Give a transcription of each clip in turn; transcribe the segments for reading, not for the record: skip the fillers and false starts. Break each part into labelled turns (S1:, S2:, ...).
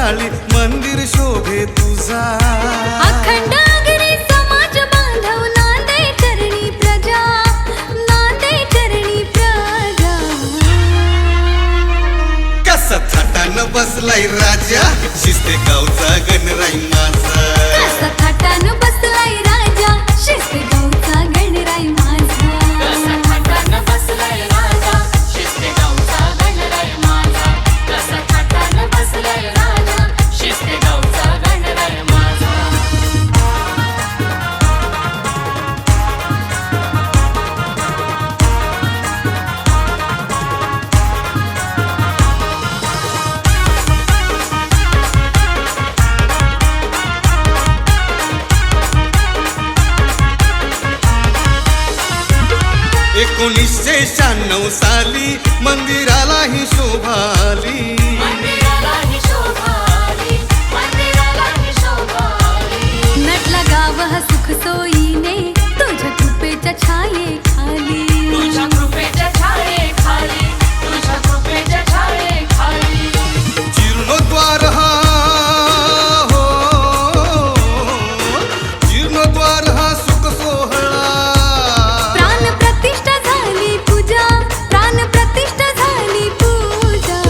S1: खाली मंदिर शोभे तुझा
S2: अखंड आगरी समाज बांधव नांदे करणी प्रजा नांदे करणी प्रजा
S1: कसा थाटानं बसलाय राजा शिस्ते गावचा गणराई माझा
S2: कसा थाटानं बसलाय राजा शिस्ते गावचा गणराई माझा
S3: कसा थाटानं बसलाय राजा शिस्ते गावचा गणराई माझा कसा थाटानं बसलाय राजा शिस्ते गावचा गणराई माझा
S1: एकोणीसशे 96 साली मंदिराला ही शोभाली
S3: मंदिराला ही शोभाली मंदिराला ही शोभाली
S2: नटला गाव हा सुख सोयीने तुझ्या कृपेच्या छायेखाली
S3: तुझ्या कृपेच्या छायेखाली तुझ्या कृपेच्या छायेखाली
S1: जीर्णोद्वार हा हो जीर्णोद्वार हा सुख सोहळा
S2: प्राण प्रतिष्ठा झाली पूजा प्राण प्रतिष्ठा झाली पूजा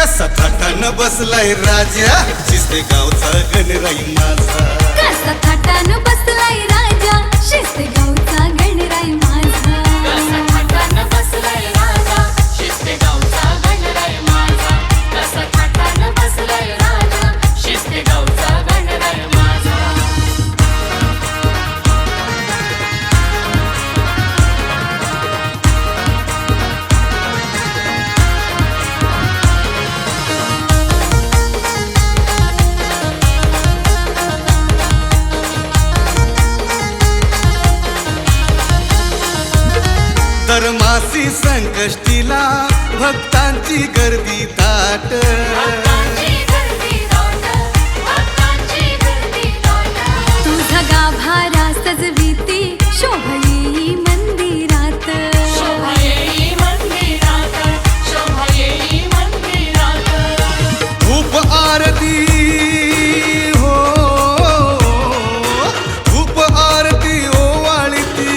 S1: कसा थाटानं बसलाय राजा शिस्ते गावचा गणराई माझा
S2: कसा थाटानं बसलाय राजा शिस्ते गावचा गणराई माझा
S3: कसा थाटानं बसलाय राजा शिस्ते गावचा गणराई माझा कसा थाटानं बसलाय राजा शिस्ते गावचा गणराई माझा
S1: दरमासी संकष्टीला भक्तांची गर्दी ताट
S3: भक्तांची गर्दी दाट भक्तांची गर्दी दाट
S2: तुझा गाभारा सजविती शोभयी मंदिरात
S3: शोभा येई मंदिरात शोभा येई मंदिरात
S1: धूप आरती हो धूप आरती ओवाळीती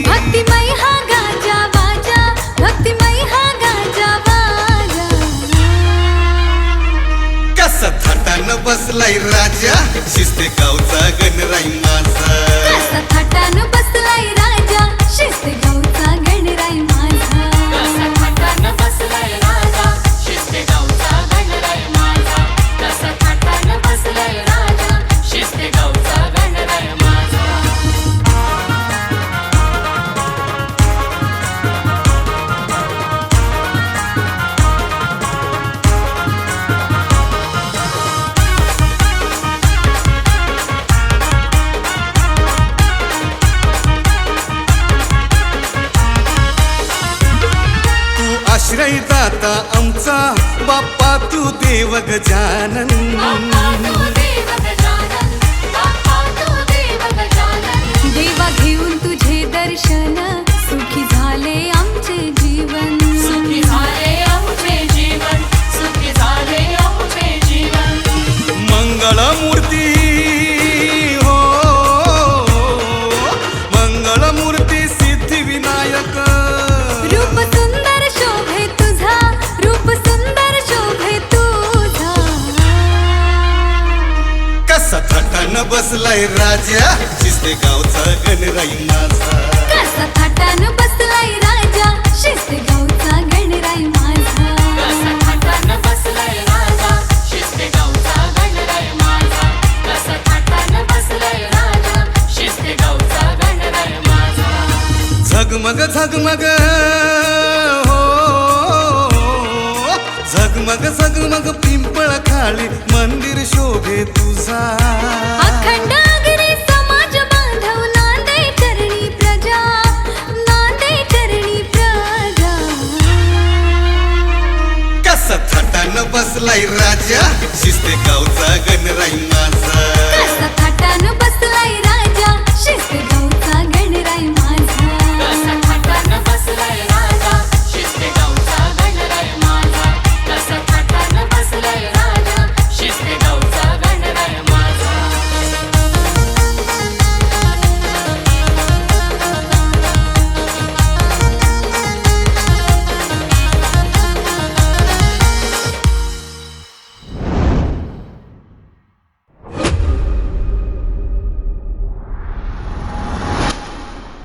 S2: भक्तिमय हा गाजा वाजा भक्तिमय हा गाजा वाजा
S1: कसा थाटानं बसलाय राजा शिस्ते गावचा गणराई माझा
S2: कसा थाटानं बसलाय राजा शिस्ते गावचा गणराई माझा
S3: कसा थाटानं बसलाय राजा शिस्ते गावचा गणराई माझा कसा थाटानं बसलाय राजा शिस्ते गावचा गणराई माझा
S1: तू आश्रय दाता आमचा बाप्पा तू देव गजानन
S3: बाप्पा तू देव गजानन बाप्पा तू देव गजानन
S2: देवा घेऊन तुझे दर्शन सुखी झाले आमचे जीवन
S3: सुखी झाले आमचे जीवन सुखी झाले आमचे जीवन
S1: मंगळमूर्ती हो मंगळमूर्ती सिद्धिविनायक
S2: रूप सुंदर शोभे तुझा रूप सुंदर शोभे तुझा
S1: कसा थाटानं बसलाय राजा शिस्ते गावचा गणराई माझा
S2: कसा थाटानं बसलाय राजा शिस्ते गावचा गणराई माझा
S3: कसा थाटानं बसलाय राजा शिस्ते गावचा गणराई माझा कसा थाटानं बसलाय राजा शिस्ते गावचा गणराई माझा
S1: झगमग झगमग हो झगमग झगमग पिंपळ खाली मंदिर शोभे तुझा
S2: अखंड आगरी समाज बांधव नांदे करणी प्रजा नांदे करणी प्रजा
S1: कसा थाटानं बसलाय राजा शिस्ते गावचा गणराई माझा
S2: कसा थाटानं बसलाय राजा शिस्ते